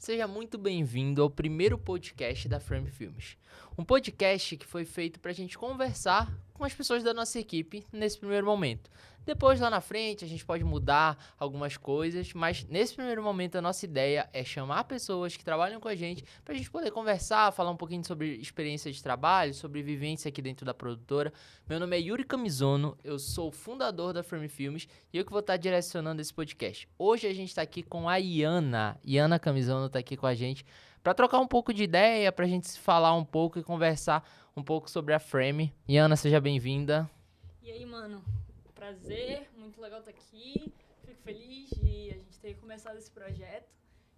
Seja muito bem-vindo ao primeiro podcast da Frame Filmes. Um podcast que foi feito para a gente conversar com as pessoas da nossa equipe nesse primeiro momento. Depois, lá na frente, a gente pode mudar algumas coisas, mas nesse primeiro momento a nossa ideia é chamar pessoas que trabalham com a gente para a gente poder conversar, falar um pouquinho sobre experiência de trabalho, sobre vivência aqui dentro da produtora. Meu nome é Yuri Camizono, eu sou o fundador da Frame Filmes e eu que vou estar direcionando esse podcast. Hoje a gente está aqui com a Iana Camizono está aqui com a gente para trocar um pouco de ideia, para a gente se falar um pouco e conversar um pouco sobre a Frame. Iana, seja bem-vinda. E aí, mano, prazer, muito legal estar aqui, fico feliz de a gente ter começado esse projeto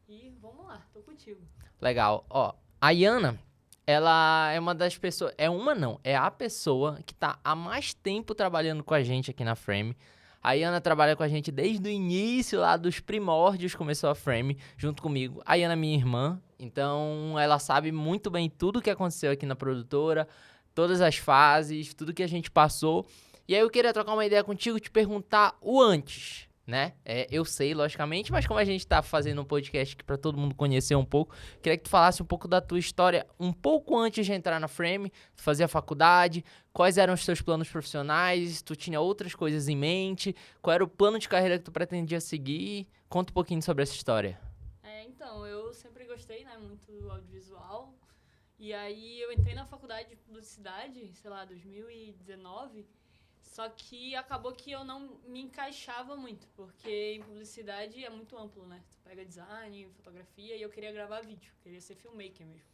e vamos lá, tô contigo. Legal, ó, a Iana, ela é uma das pessoas, é a pessoa que tá há mais tempo trabalhando com a gente aqui na Frame. A Iana trabalha com a gente desde o início lá dos primórdios, começou a Frame junto comigo. A Iana é minha irmã, então ela sabe muito bem tudo o que aconteceu aqui na produtora, todas as fases, tudo que a gente passou. E aí eu queria trocar uma ideia contigo, te perguntar o antes, né? Eu sei, logicamente, mas como a gente tá fazendo um podcast aqui pra todo mundo conhecer um pouco, queria que tu falasse um pouco da tua história um pouco antes de entrar na Frame, tu fazia faculdade, quais eram os teus planos profissionais, tu tinha outras coisas em mente, qual era o plano de carreira que tu pretendia seguir? Conta um pouquinho sobre essa história. Então, eu sempre gostei, né, muito do audiovisual, e aí eu entrei na faculdade de publicidade, sei lá, 2019, só que acabou que eu não me encaixava muito, porque em publicidade é muito amplo, né? Tu pega design, fotografia, e eu queria gravar vídeo, queria ser filmmaker mesmo.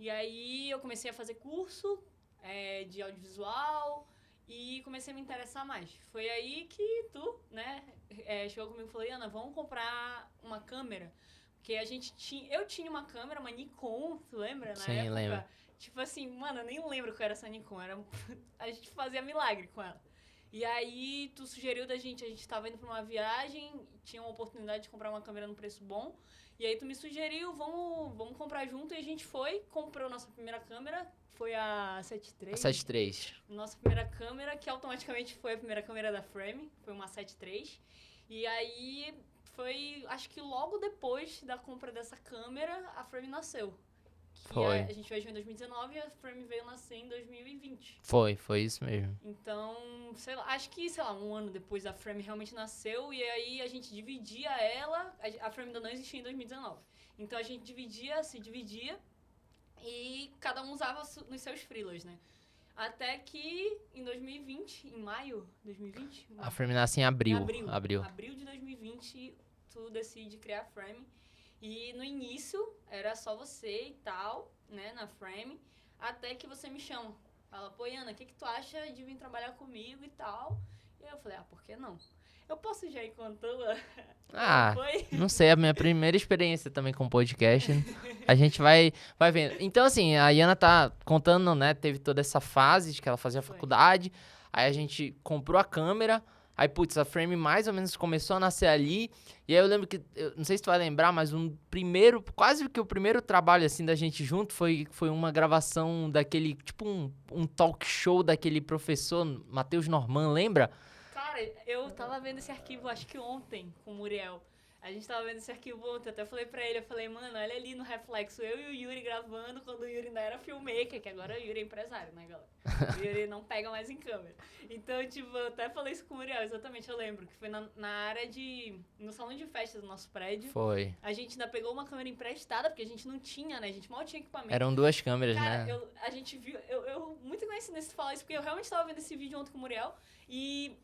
E aí eu comecei a fazer curso de audiovisual e comecei a me interessar mais. Foi aí que tu, né, chegou comigo e falou, Ana, vamos comprar uma câmera. Porque eu tinha uma câmera, uma Nikon, tu lembra? Na Sim, época? lembro. Tipo assim, mano, eu nem lembro qual era essa Nikon. A gente fazia milagre com ela. E aí, tu sugeriu a gente tava indo pra uma viagem, tinha uma oportunidade de comprar uma câmera num preço bom. E aí, tu me sugeriu, vamos comprar junto. E a gente foi, comprou nossa primeira câmera, foi a 7.3. A 7.3. Nossa primeira câmera, que automaticamente foi a primeira câmera da Frame, foi uma 7.3. E aí, acho que logo depois da compra dessa câmera, a Frame nasceu. Foi. A gente viajou em 2019 e a Frame veio nascer em 2020. Foi isso mesmo. Então, sei lá, acho que, sei lá, um ano depois a Frame realmente nasceu e aí a gente dividia ela, a Frame ainda não existia em 2019. Então a gente se dividia e cada um usava nos seus freelas, né? Até que em 2020, em maio de 2020... A Frame nasce em abril. Abril de 2020, tu decide criar a Frame. E no início era só você e tal, né, na Frame, até que você me chama. Fala, pô, Ana, o que tu acha de vir trabalhar comigo e tal? E aí eu falei, por que não? Eu posso já ir contando? Não sei, a minha primeira experiência também com podcast, né? A gente vai vendo. Então, assim, a Iana tá contando, né, teve toda essa fase de que ela fazia faculdade, aí a gente comprou a câmera, aí, putz, a Frame mais ou menos começou a nascer ali, e aí eu lembro que, não sei se tu vai lembrar, mas quase que o primeiro trabalho, assim, da gente junto foi uma gravação daquele, tipo um talk show daquele professor, Matheus Norman, lembra? Cara, eu tava vendo esse arquivo, acho que ontem, com o Muriel. A gente tava vendo esse arquivo ontem, até falei pra ele, mano, olha ali no reflexo, eu e o Yuri gravando quando o Yuri ainda era filmmaker, que agora o Yuri é empresário, né, galera? O Yuri não pega mais em câmera. Então, tipo, eu até falei isso com o Muriel, exatamente, eu lembro, que foi na área no salão de festas do nosso prédio. Foi. A gente ainda pegou uma câmera emprestada, porque a gente não tinha, né, a gente mal tinha equipamento. Eram 2 câmeras, cara, né? A gente viu, eu muito coincidência falar isso, porque eu realmente tava vendo esse vídeo ontem com o Muriel, e...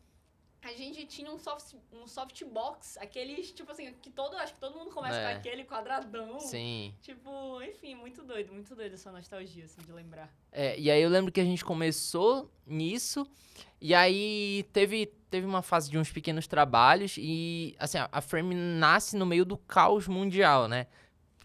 a gente tinha um softbox, aqueles, tipo assim, acho que todo mundo começa com aquele quadradão. Sim. Tipo, enfim, muito doido essa nostalgia, assim, de lembrar. E aí eu lembro que a gente começou nisso, e aí teve uma fase de uns pequenos trabalhos, e, assim, a Frame nasce no meio do caos mundial, né?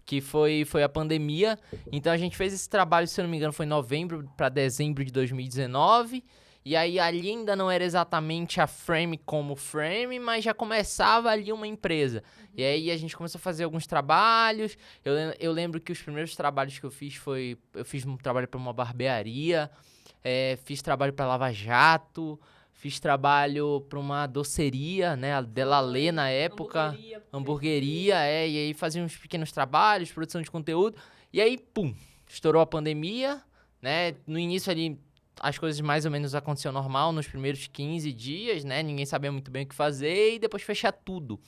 Que foi a pandemia, então a gente fez esse trabalho, se eu não me engano, foi novembro para dezembro de 2019, e aí ali ainda não era exatamente a Frame como Frame, mas já começava ali uma empresa. Uhum. E aí a gente começou a fazer alguns trabalhos. Eu lembro que os primeiros trabalhos que eu fiz eu fiz um trabalho para uma barbearia, fiz trabalho para Lava Jato, fiz trabalho para uma doceria, né, a Delalê na época, hamburgueria, e aí fazia uns pequenos trabalhos, produção de conteúdo, e aí, pum, estourou a pandemia, né, no início ali as coisas mais ou menos aconteciam normal nos primeiros 15 dias, né, ninguém sabia muito bem o que fazer, e depois fechar tudo.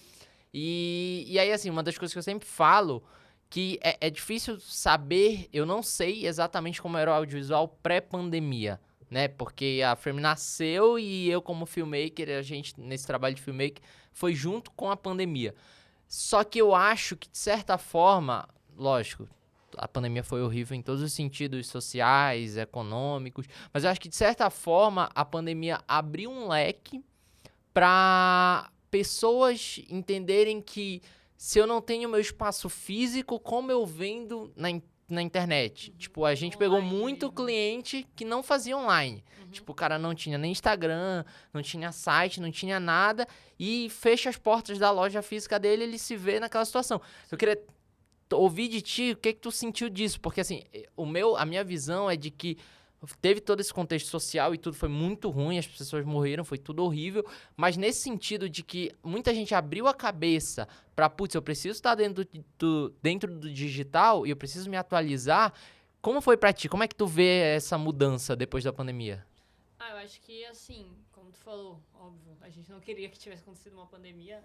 E aí, assim, uma das coisas que eu sempre falo, que é difícil saber, eu não sei exatamente como era o audiovisual pré-pandemia, né? Porque a Frame nasceu e eu como filmmaker, a gente nesse trabalho de filmmaker, foi junto com a pandemia. Só que eu acho que, de certa forma, lógico, a pandemia foi horrível em todos os sentidos sociais, econômicos, mas eu acho que, de certa forma, a pandemia abriu um leque para pessoas entenderem que se eu não tenho meu espaço físico, como eu vendo na internet? Tipo, a gente pegou muito cliente que não fazia online. Tipo, o cara não tinha nem Instagram, não tinha site, não tinha nada e fecha as portas da loja física dele, ele se vê naquela situação. Eu queria ouvir de ti o que tu sentiu disso, porque assim, a minha visão é de que teve todo esse contexto social e tudo foi muito ruim, as pessoas morreram, foi tudo horrível, mas nesse sentido de que muita gente abriu a cabeça pra, putz, eu preciso estar dentro do digital e eu preciso me atualizar. Como foi pra ti? Como é que tu vê essa mudança depois da pandemia? Eu acho que, assim, como tu falou, óbvio, a gente não queria que tivesse acontecido uma pandemia,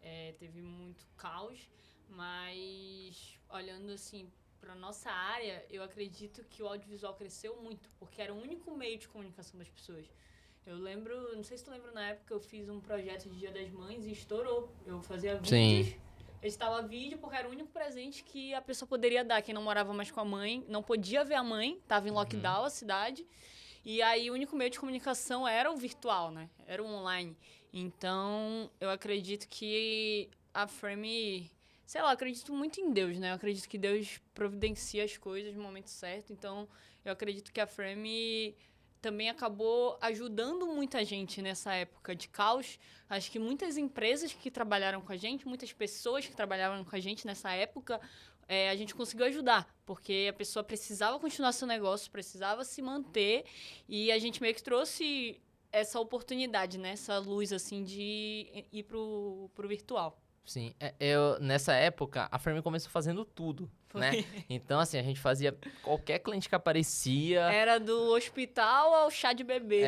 né? Teve muito caos, mas olhando, assim, para nossa área, eu acredito que o audiovisual cresceu muito, porque era o único meio de comunicação das pessoas. Eu lembro, não sei se tu lembra, na época eu fiz um projeto de Dia das Mães e estourou. Eu fazia vídeos, editava vídeo, porque era o único presente que a pessoa poderia dar. Quem não morava mais com a mãe, não podia ver a mãe, tava em lockdown a cidade. E aí o único meio de comunicação era o virtual, né? Era o online. Então, eu acredito que a Frame... Sei lá, eu acredito muito em Deus, né? Eu acredito que Deus providencia as coisas no momento certo. Então, eu acredito que a Frame também acabou ajudando muita gente nessa época de caos. Acho que muitas empresas que trabalharam com a gente, muitas pessoas que trabalhavam com a gente nessa época, a gente conseguiu ajudar. Porque a pessoa precisava continuar seu negócio, precisava se manter. E a gente meio que trouxe essa oportunidade, né? Essa luz, assim, de ir pro virtual. Sim, nessa época, a Frame começou fazendo tudo, né? Então, assim, a gente fazia qualquer cliente que aparecia... Era do hospital ao chá de bebê,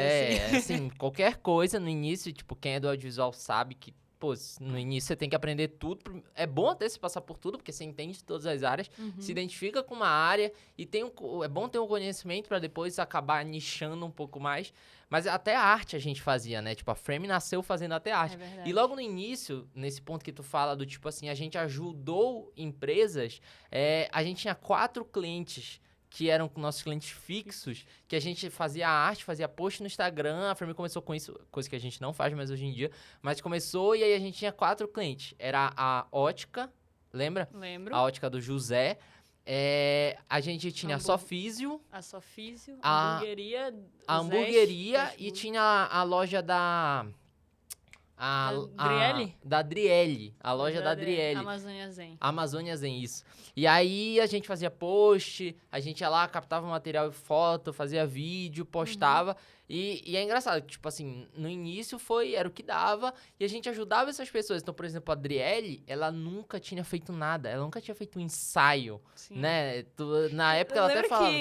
assim, qualquer coisa no início, tipo, quem é do audiovisual sabe que, pô, no início você tem que aprender tudo. É bom até se passar por tudo, porque você entende todas as áreas, se identifica com uma área e é bom ter um conhecimento para depois acabar nichando um pouco mais. Mas até arte a gente fazia, né? Tipo, a Frame nasceu fazendo até arte. E logo no início, nesse ponto que tu fala do tipo assim, a gente ajudou empresas, a gente tinha 4 clientes que eram nossos clientes fixos, que a gente fazia arte, fazia post no Instagram, a Frame começou com isso, coisa que a gente não faz mais hoje em dia, mas começou e aí a gente tinha 4 clientes. Era a Ótica, lembra? Lembro. A Ótica do José. A gente tinha a Sofísio. A Sofísio, a hamburgueria e tinha a loja da... Da Adriele, a loja da Adriele. Amazônia Zen. Amazônia Zen, isso. E aí a gente fazia post, a gente ia lá, captava material e foto, fazia vídeo, postava. E é engraçado, tipo assim, no início era o que dava e a gente ajudava essas pessoas. Então, por exemplo, a Adriele, ela nunca tinha feito nada, ela nunca tinha feito um ensaio, né? Na época ela até falava...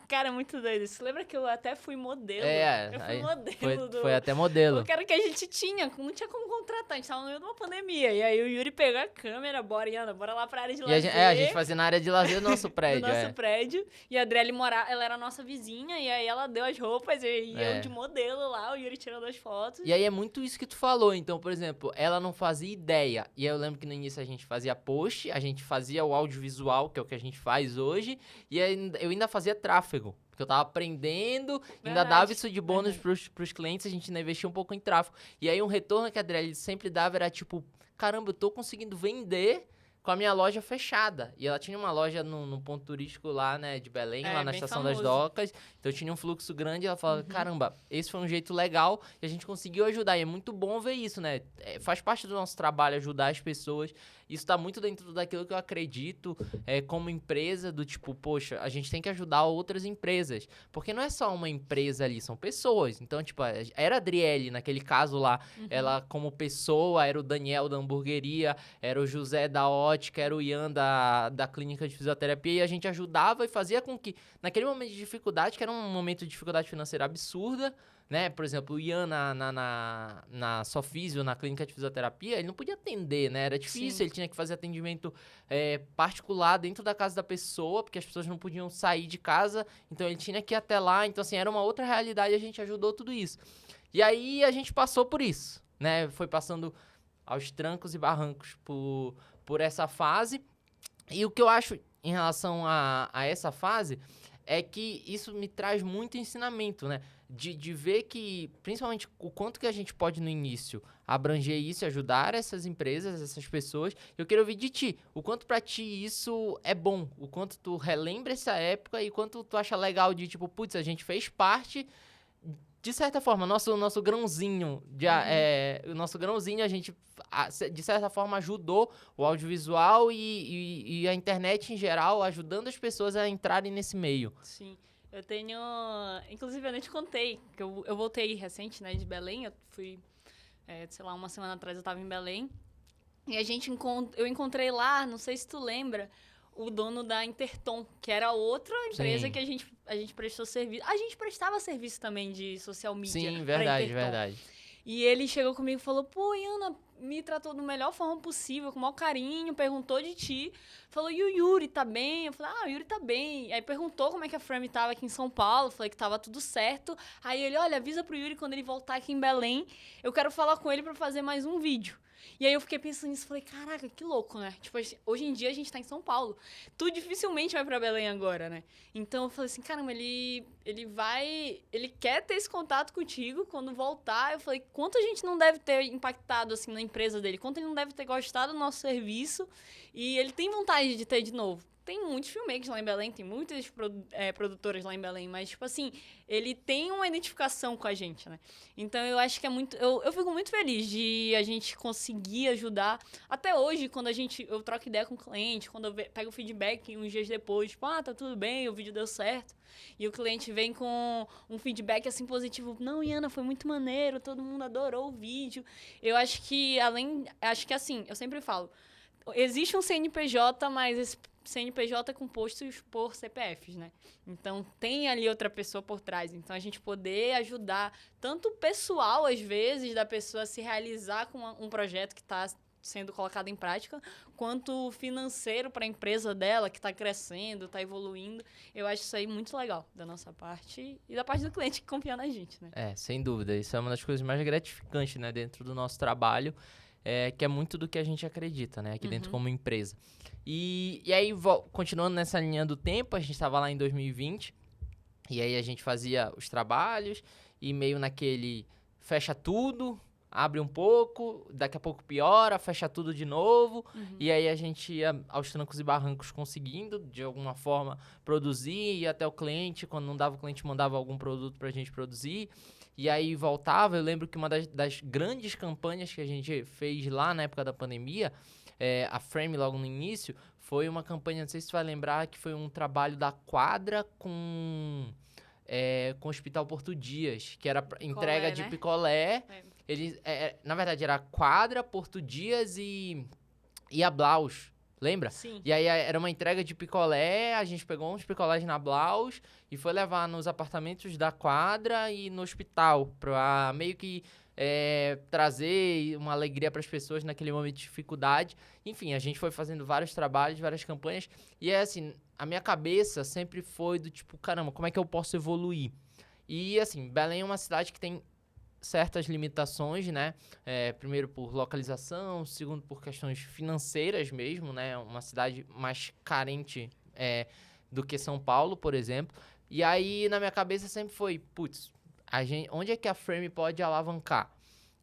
Cara, é muito doido isso. Lembra que eu até fui modelo? Eu fui modelo foi até modelo. Porque era o que a gente tinha, não tinha como contratar, a gente tava no meio de uma pandemia. E aí o Yuri pegou a câmera, bora lá pra área de lazer. A gente fazia na área de lazer do nosso prédio. Do nosso prédio. E a Adriele ela era nossa vizinha, e aí ela deu as roupas e eu de modelo lá, o Yuri tirando as fotos. E aí é muito isso que tu falou. Então, por exemplo, ela não fazia ideia. E aí eu lembro que no início a gente fazia post, a gente fazia o audiovisual, que é o que a gente faz hoje, e aí eu ainda fazia tráfego. Porque eu tava aprendendo, ainda dava isso de bônus pros clientes, a gente ainda investia um pouco em tráfego. E aí um retorno que a Adriele sempre dava era tipo, caramba, eu tô conseguindo vender com a minha loja fechada. E ela tinha uma loja no ponto turístico lá, né, de Belém, lá na bem Estação famoso. das Docas. Então tinha um fluxo grande e ela falava, caramba, esse foi um jeito legal e a gente conseguiu ajudar. E é muito bom ver isso, né? Faz parte do nosso trabalho ajudar as pessoas. Isso tá muito dentro daquilo que eu acredito como empresa, do tipo, poxa, a gente tem que ajudar outras empresas. Porque não é só uma empresa ali, são pessoas. Então, tipo, era a Adriele, naquele caso lá, ela como pessoa, era o Daniel da hamburgueria, era o José da ótica, era o Ian da clínica de fisioterapia, e a gente ajudava e fazia com que, naquele momento de dificuldade, que era um momento de dificuldade financeira absurda, né? Por exemplo, o Ian na Sofísio, na clínica de fisioterapia, ele não podia atender, né? Era difícil, ele tinha que fazer atendimento particular dentro da casa da pessoa, porque as pessoas não podiam sair de casa, então ele tinha que ir até lá. Então, assim, era uma outra realidade e a gente ajudou tudo isso. E aí a gente passou por isso, né? Foi passando aos trancos e barrancos por essa fase. E o que eu acho em relação a essa fase é que isso me traz muito ensinamento, né? De ver que, principalmente, o quanto que a gente pode, no início, abranger isso e ajudar essas empresas, essas pessoas. Eu quero ouvir de ti, o quanto pra ti isso é bom, o quanto tu relembra essa época e quanto tu acha legal de, tipo, putz, a gente fez parte... De certa forma, nosso grãozinho, o nosso grãozinho, a gente, de certa forma, ajudou o audiovisual e a internet em geral, ajudando as pessoas a entrarem nesse meio. Sim. Eu tenho... Inclusive, eu nem te contei, que eu voltei recente, né, de Belém. Eu fui, sei lá, uma semana atrás eu tava em Belém. E eu encontrei lá, não sei se tu lembra, o dono da Intertom, que era outra empresa que a gente prestou serviço. A gente prestava serviço também de social media. Sim, verdade, verdade. E ele chegou comigo e falou, pô, Iana, me tratou da melhor forma possível, com o maior carinho, perguntou de ti. Falou, e o Yuri tá bem? Eu falei, o Yuri tá bem. Aí perguntou como é que a Frame tava aqui em São Paulo, falei que tava tudo certo. Aí ele, olha, avisa pro Yuri quando ele voltar aqui em Belém, eu quero falar com ele pra fazer mais um vídeo. E aí eu fiquei pensando nisso, falei, caraca, que louco, né? Tipo, hoje em dia a gente tá em São Paulo. Tu dificilmente vai pra Belém agora, né? Então eu falei assim, caramba, ele quer ter esse contato contigo quando voltar. Eu falei, quanto a gente não deve ter impactado, assim, na empresa dele? Quanto ele não deve ter gostado do nosso serviço? E ele tem vontade de ter de novo. Tem muitos filmmakers lá em Belém, tem muitas produtoras lá em Belém, mas, tipo assim, ele tem uma identificação com a gente, né? Então, eu acho que é muito... Eu fico muito feliz de a gente conseguir ajudar. Até hoje, quando eu troco ideia com o cliente, quando eu pego o feedback uns dias depois, tipo, tá tudo bem, o vídeo deu certo. E o cliente vem com um feedback, assim, positivo. Não, Iana, foi muito maneiro, todo mundo adorou o vídeo. Eu acho que, acho que, assim, eu sempre falo, existe um CNPJ, mas esse CNPJ é composto por CPFs, né? Então, tem ali outra pessoa por trás. Então, a gente poder ajudar tanto o pessoal, às vezes, da pessoa a se realizar com um projeto que está sendo colocado em prática, quanto financeiro para a empresa dela, que está crescendo, está evoluindo. Eu acho isso aí muito legal, da nossa parte e da parte do cliente que confia na gente, né? Sem dúvida. Isso é uma das coisas mais gratificantes, né? Dentro do nosso trabalho. Que é muito do que a gente acredita, né? Aqui dentro como empresa. E aí, continuando nessa linha do tempo, a gente estava lá em 2020, e aí a gente fazia os trabalhos, e meio naquele fecha tudo, abre um pouco, daqui a pouco piora, fecha tudo de novo, e aí a gente ia aos trancos e barrancos conseguindo, de alguma forma, produzir, ia até o cliente, quando não dava, o cliente mandava algum produto pra gente produzir, e aí voltava. Eu lembro que uma das grandes campanhas que a gente fez lá na época da pandemia, a Frame logo no início, foi uma campanha, não sei se você vai lembrar, que foi um trabalho da Quadra com o Hospital Porto Dias, que era entrega de picolé. Eles, na verdade, era Quadra, Porto Dias e Ablaus. Lembra? Sim. E aí era uma entrega de picolé, a gente pegou uns picolés na Blaus e foi levar nos apartamentos da Quadra e no hospital, pra meio que trazer uma alegria para as pessoas naquele momento de dificuldade. Enfim, a gente foi fazendo vários trabalhos, várias campanhas, e assim, a minha cabeça sempre foi do tipo, caramba, como é que eu posso evoluir? E assim, Belém é uma cidade que tem certas limitações, né? Primeiro por localização, segundo por questões financeiras mesmo, né? Uma cidade mais carente do que São Paulo, por exemplo. E aí, na minha cabeça sempre foi, putz, onde é que a Frame pode alavancar?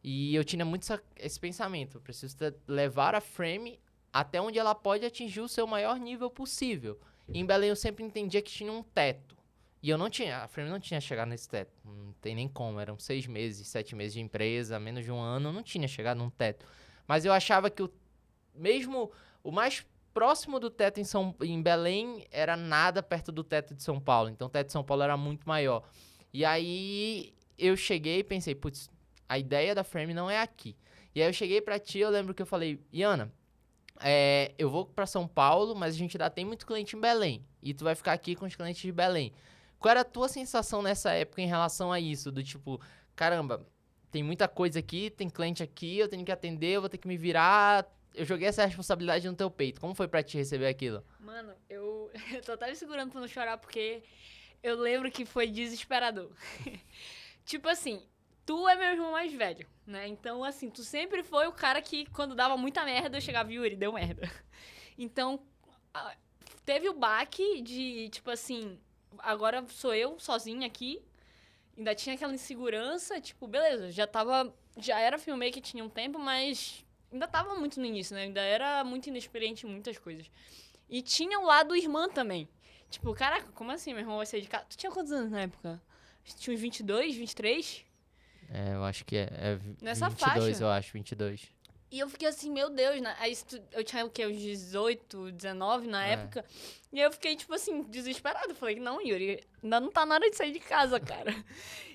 E eu tinha muito esse pensamento, eu preciso levar a Frame até onde ela pode atingir o seu maior nível possível. E em Belém eu sempre entendia que tinha um teto. E eu não tinha, a Frame não tinha chegado nesse teto. Não tem nem como, eram 6 meses, 7 meses de empresa, menos de um ano, eu não tinha chegado num teto. Mas eu achava que mesmo o mais próximo do teto em Belém era nada perto do teto de São Paulo. Então o teto de São Paulo era muito maior. E aí eu cheguei e pensei, putz, a ideia da Frame não é aqui. E aí eu cheguei pra ti, eu lembro que eu falei, Iana, eu vou pra São Paulo, mas a gente ainda tem muito cliente em Belém. E tu vai ficar aqui com os clientes de Belém. Qual era a tua sensação nessa época em relação a isso? Do tipo, caramba, tem muita coisa aqui, tem cliente aqui, eu tenho que atender, eu vou ter que me virar. Eu joguei essa responsabilidade no teu peito. Como foi pra ti receber aquilo? Mano, eu tô até me segurando pra não chorar, porque eu lembro que foi desesperador. Tipo assim, tu é meu irmão mais velho, né? Então, assim, tu sempre foi o cara que, quando dava muita merda, eu chegava, Yuri, deu merda. Então, teve o baque de, tipo assim, agora sou eu sozinha aqui. Ainda tinha aquela insegurança, tipo, beleza, já era filmmaker, tinha um tempo, mas ainda tava muito no início, né? Ainda era muito inexperiente em muitas coisas. E tinha o lado irmã também. Tipo, caraca, como assim meu irmão vai sair de casa? Tu tinha quantos anos na época? Tinha uns 22, 23? Eu acho que é Nessa 22, faixa. eu acho, 22. E eu fiquei assim, meu Deus, né? Aí eu tinha o quê? Uns 18, 19 na época. E eu fiquei, tipo assim, desesperada. Falei, não, Yuri, ainda não tá na hora de sair de casa, cara.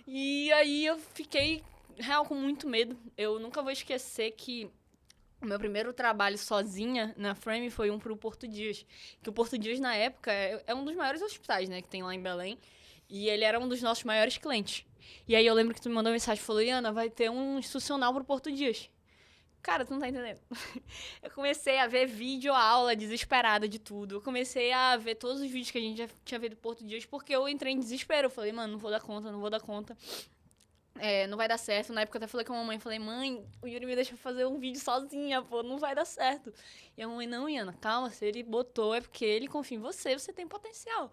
E aí eu fiquei, real, com muito medo. Eu nunca vou esquecer que o meu primeiro trabalho sozinha na Frame foi pro Porto Dias. Que o Porto Dias, na época, é um dos maiores hospitais, né? Que tem lá em Belém. E ele era um dos nossos maiores clientes. E aí eu lembro que tu me mandou uma mensagem e falou, Iana, vai ter um institucional pro Porto Dias. Cara, tu não tá entendendo. Eu comecei a ver vídeo, aula, desesperada de tudo. Eu comecei a ver todos os vídeos que a gente já tinha feito do Porto Dias, porque eu entrei em desespero. Eu falei, mano, não vou dar conta, não vou dar conta. Não vai dar certo. Na época eu até falei com a mamãe, falei, mãe, o Yuri me deixa fazer um vídeo sozinha, pô, não vai dar certo. E a mamãe, não, Iana, calma, se ele botou é porque ele confia em você, você tem potencial.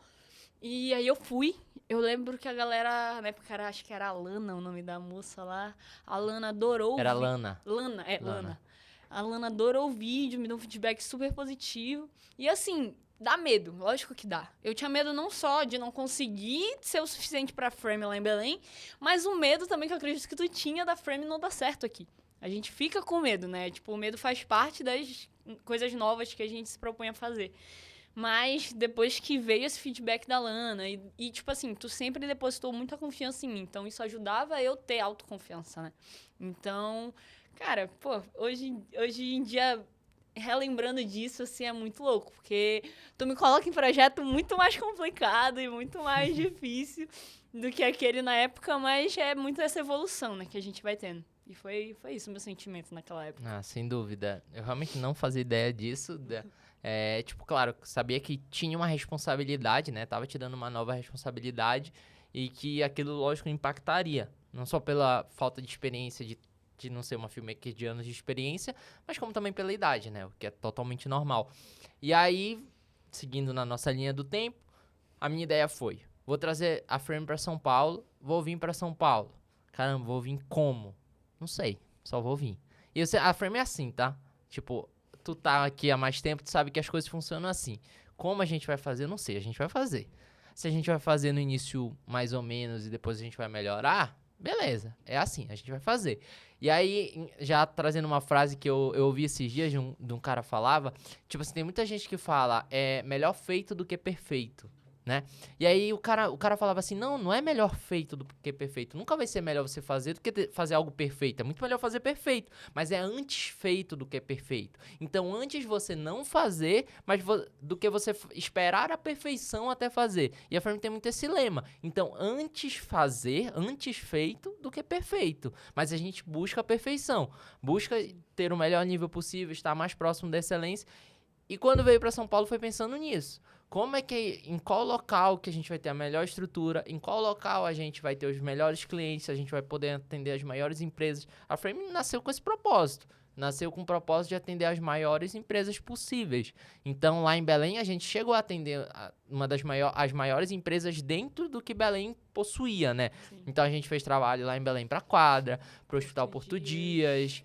E aí eu fui. Eu lembro que a galera, na época, acho que era a Lana, o nome da moça lá. A Lana adorou Era Lana. Lana. A Lana adorou o vídeo, me deu um feedback super positivo. E assim, dá medo, lógico que dá. Eu tinha medo não só de não conseguir ser o suficiente pra Frame lá em Belém, mas o medo também que eu acredito que tu tinha da Frame não dar certo aqui. A gente fica com medo, né? Tipo, o medo faz parte das coisas novas que a gente se propõe a fazer. Mas depois que veio esse feedback da Lana, e tipo assim, tu sempre depositou muita confiança em mim. Então isso ajudava eu ter autoconfiança, né? Então, cara, pô, hoje em dia, relembrando disso, assim, é muito louco. Porque tu me coloca em projeto muito mais complicado e muito mais difícil do que aquele na época, mas é muito essa evolução, né, que a gente vai tendo. E foi isso o meu sentimento naquela época. Ah, sem dúvida. Eu realmente não fazia ideia disso. Tipo, claro, sabia que tinha uma responsabilidade, né? Tava te dando uma nova responsabilidade e que aquilo, lógico, impactaria. Não só pela falta de experiência, de não ser uma filmmaker de anos de experiência, mas como também pela idade, né? O que é totalmente normal. E aí, seguindo na nossa linha do tempo, a minha ideia foi, vou trazer a Frame pra São Paulo, vou vir pra São Paulo. Caramba, vou vir como? Não sei, só vou vir. E a Frame é assim, tá? Tipo, tu tá aqui há mais tempo, tu sabe que as coisas funcionam assim. Como a gente vai fazer, eu não sei, a gente vai fazer. Se a gente vai fazer no início mais ou menos e depois a gente vai melhorar, beleza, é assim, a gente vai fazer. E aí, já trazendo uma frase que eu ouvi esses dias de um cara falava, tipo assim, tem muita gente que fala, é melhor feito do que perfeito, né? E aí o cara falava assim, não é melhor feito do que perfeito. Nunca vai ser melhor você fazer do que fazer algo perfeito. É muito melhor fazer perfeito, mas é antes feito do que perfeito. Então, antes você não fazer, mas do que você esperar a perfeição até fazer. E a Frame tem muito esse lema. Então, antes fazer, antes feito do que perfeito. Mas a gente busca a perfeição. Busca ter o melhor nível possível, estar mais próximo da excelência. E quando veio para São Paulo foi pensando nisso. Como é que, em qual local que a gente vai ter a melhor estrutura, em qual local a gente vai ter os melhores clientes, a gente vai poder atender as maiores empresas. A Frame nasceu com esse propósito. Nasceu com o propósito de atender as maiores empresas possíveis. Então, lá em Belém, a gente chegou a atender as maiores empresas dentro do que Belém possuía, né? Sim. Então, a gente fez trabalho lá em Belém para Quadra, para o Hospital Porto Dias.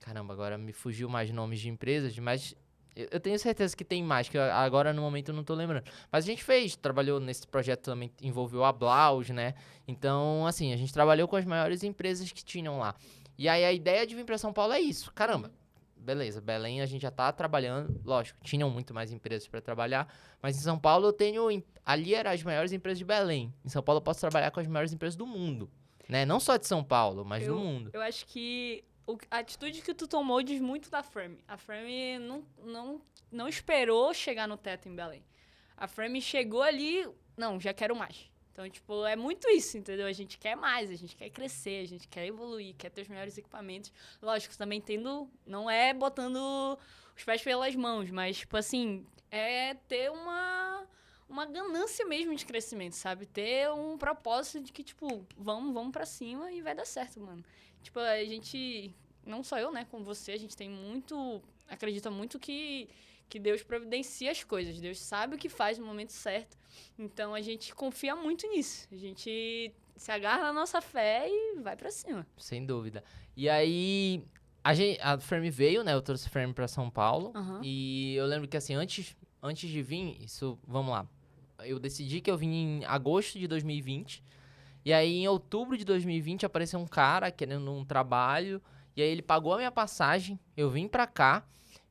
Caramba, agora me fugiu mais nomes de empresas, mas eu tenho certeza que tem mais, que agora no momento eu não tô lembrando. Mas a gente trabalhou nesse projeto também, envolveu a Blaus, né? Então, assim, a gente trabalhou com as maiores empresas que tinham lá. E aí a ideia de vir pra São Paulo é isso. Caramba, beleza, Belém a gente já tá trabalhando, lógico, tinham muito mais empresas para trabalhar, mas em São Paulo eu tenho, ali eram as maiores empresas de Belém. Em São Paulo eu posso trabalhar com as maiores empresas do mundo, né? Não só de São Paulo, mas do mundo. Eu acho que a atitude que tu tomou diz muito da Frame. A Frame não esperou chegar no teto em Belém. A Frame chegou ali, não, já quero mais. Então, tipo, é muito isso, entendeu? A gente quer mais, a gente quer crescer, a gente quer evoluir, quer ter os melhores equipamentos. Lógico, também não é botando os pés pelas mãos, mas, tipo assim, é ter uma ganância mesmo de crescimento, sabe? Ter um propósito de que, tipo, vamos pra cima e vai dar certo, mano. Tipo, a gente, não só eu, né, como você, a gente tem acredita muito que Deus providencia as coisas, Deus sabe o que faz no momento certo. Então, a gente confia muito nisso. A gente se agarra na nossa fé e vai pra cima. Sem dúvida. E aí, a Frame veio, né? Eu trouxe a Frame pra São Paulo. E eu lembro que, assim, antes de vir, vamos lá. Eu decidi que eu vim em agosto de 2020. E aí, em outubro de 2020, apareceu um cara querendo um trabalho. E aí, ele pagou a minha passagem. Eu vim pra cá.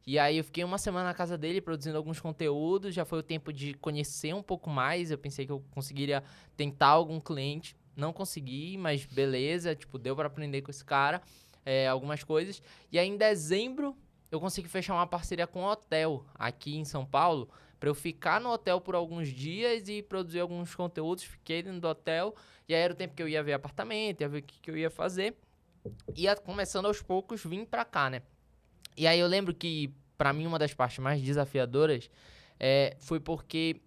E aí, eu fiquei uma semana na casa dele, produzindo alguns conteúdos. Já foi o tempo de conhecer um pouco mais. Eu pensei que eu conseguiria tentar algum cliente. Não consegui, mas beleza. Tipo, deu pra aprender com esse cara algumas coisas. E aí, em dezembro, eu consegui fechar uma parceria com um hotel aqui em São Paulo. Pra eu ficar no hotel por alguns dias e produzir alguns conteúdos. Fiquei dentro do hotel. E aí, era o tempo que eu ia ver apartamento, ia ver o que eu ia fazer. Ia começando aos poucos, vim pra cá, né? E aí eu lembro que, pra mim, uma das partes mais desafiadoras foi porque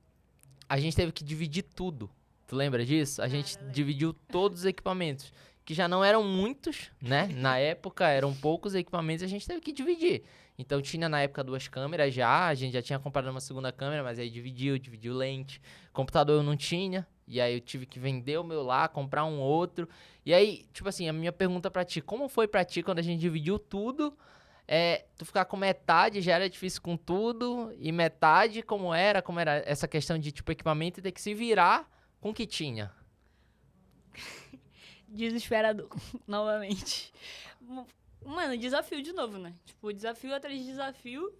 a gente teve que dividir tudo. Tu lembra disso? A gente dividiu todos os equipamentos, que já não eram muitos, né? Na época, eram poucos equipamentos, a gente teve que dividir. Então, tinha na época 2 câmeras a gente já tinha comprado uma segunda câmera, mas aí dividiu lente. Computador eu não tinha, e aí eu tive que vender o meu lá, comprar um outro. E aí, tipo assim, a minha pergunta pra ti, como foi pra ti quando a gente dividiu tudo? Tu ficar com metade já era difícil com tudo, e metade como era essa questão de, tipo, equipamento e ter que se virar com o que tinha? Desesperador, novamente. Mano, desafio de novo, né? Tipo, desafio atrás de desafio.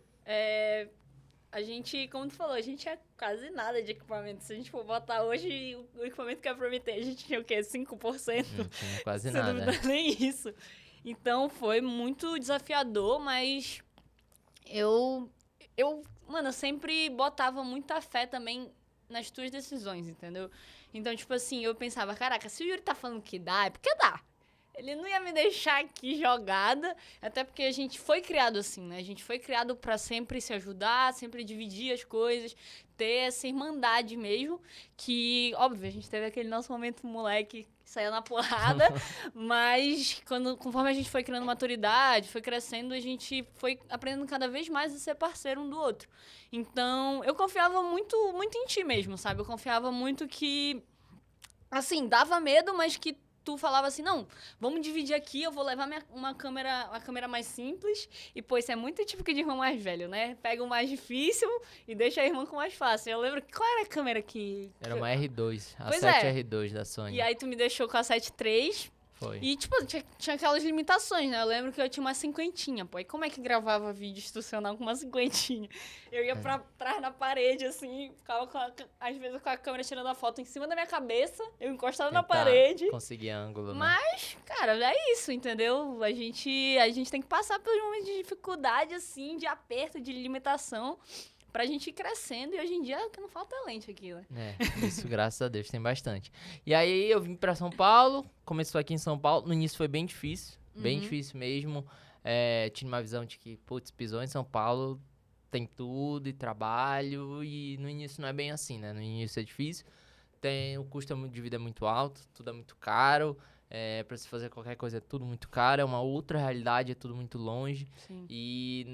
A gente, como tu falou, a gente tinha quase nada de equipamento. Se a gente for botar hoje o equipamento que é pra meter, a gente tinha o quê? 5%? Não tinha quase Sem nada. dúvida, nem isso. Então, foi muito desafiador, mas mano, eu sempre botava muita fé também nas tuas decisões, entendeu? Então, tipo assim, eu pensava, caraca, se o Yuri tá falando que dá, é porque dá. Ele não ia me deixar aqui jogada, até porque a gente foi criado assim, né? A gente foi criado pra sempre se ajudar, sempre dividir as coisas, ter essa irmandade mesmo, que, óbvio, a gente teve aquele nosso momento moleque que saía na porrada, mas conforme a gente foi criando maturidade, foi crescendo, a gente foi aprendendo cada vez mais a ser parceiro um do outro. Então, eu confiava muito, muito em ti mesmo, sabe? Eu confiava muito que, assim, dava medo, mas que tu falava assim, não, vamos dividir aqui, eu vou levar uma câmera mais simples. E, pô, isso é muito típico de irmão mais velho, né? Pega o mais difícil e deixa a irmã com o mais fácil. Eu lembro, qual era a câmera que... Era uma R2, a Pois 7R2 da Sony. E aí tu me deixou com a 7 III. Foi. E, tipo, tinha aquelas limitações, né? Eu lembro que eu tinha uma 50, pô. E como é que gravava vídeo institucional com uma 50? Eu ia pra trás na parede, assim, ficava, às vezes, com a câmera tirando a foto em cima da minha cabeça. Eu encostava na parede. Conseguir ângulo, né? Mas, cara, é isso, entendeu? A gente tem que passar pelos momentos de dificuldade, assim, de aperto, de limitação, pra gente ir crescendo. E hoje em dia, o que não falta é lente aqui, né? Isso, graças a Deus, tem bastante. E aí, eu vim pra São Paulo, começou aqui em São Paulo. No início foi bem difícil mesmo. Tinha uma visão de que, putz, pisou em São Paulo, tem tudo e trabalho. E no início não é bem assim, né? No início é difícil. O custo de vida é muito alto, tudo é muito caro. Pra se fazer qualquer coisa é tudo muito caro, é uma outra realidade, é tudo muito longe. Sim. E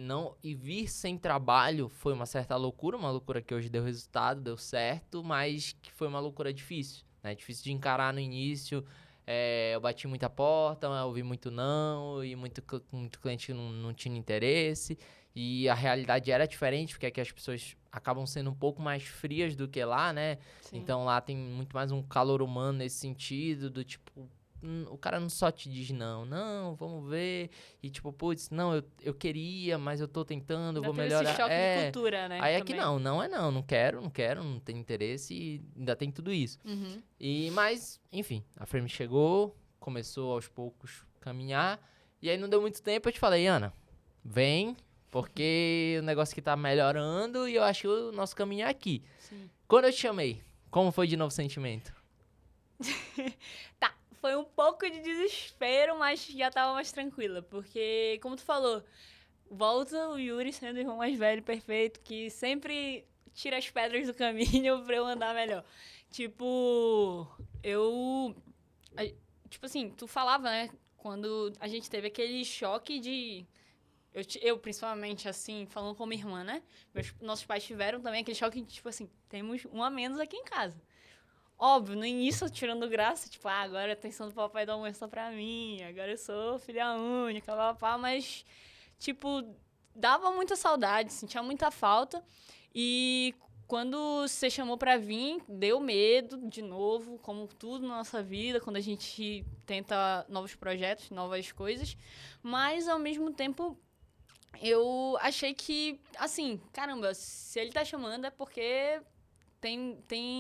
vir sem trabalho foi uma certa loucura, uma loucura que hoje deu resultado, deu certo, mas que foi uma loucura difícil, né? Difícil de encarar no início, eu bati muita porta, eu ouvi muito não, e muito cliente que não tinha interesse. E a realidade era diferente, porque aqui as pessoas acabam sendo um pouco mais frias do que lá, né? Sim. Então lá tem muito mais um calor humano nesse sentido, do tipo, o cara não só te diz não, vamos ver. E tipo, putz, não, eu queria, mas eu tô tentando, eu Ainda vou teve melhorar. esse choque de cultura, né? Aí aqui também. não quero, não tenho interesse e ainda tem tudo isso. Uhum. Mas, enfim, a Frame chegou, começou aos poucos a caminhar, e aí não deu muito tempo, eu te falei, Ana, vem, porque o negócio aqui tá melhorando e eu acho que o nosso caminho é aqui. Sim. Quando eu te chamei, como foi de novo o sentimento? Tá, foi um pouco de desespero, mas já tava mais tranquila. Porque, como tu falou, volta o Yuri sendo o irmão mais velho, perfeito, que sempre tira as pedras do caminho pra eu andar melhor. Tipo, tipo assim, tu falava, né? Quando a gente teve aquele choque de... Eu, principalmente, assim, falando como irmã, né? Nossos pais tiveram também aquele choque de, tipo assim, temos um a menos aqui em casa. Óbvio, no início, tirando graça, tipo, agora a atenção do papai do almoço só pra mim, agora eu sou filha única, papá, mas, tipo, dava muita saudade, sentia muita falta. E quando você chamou pra vir, deu medo de novo, como tudo na nossa vida, quando a gente tenta novos projetos, novas coisas. Mas, ao mesmo tempo, eu achei que, assim, caramba, se ele tá chamando é porque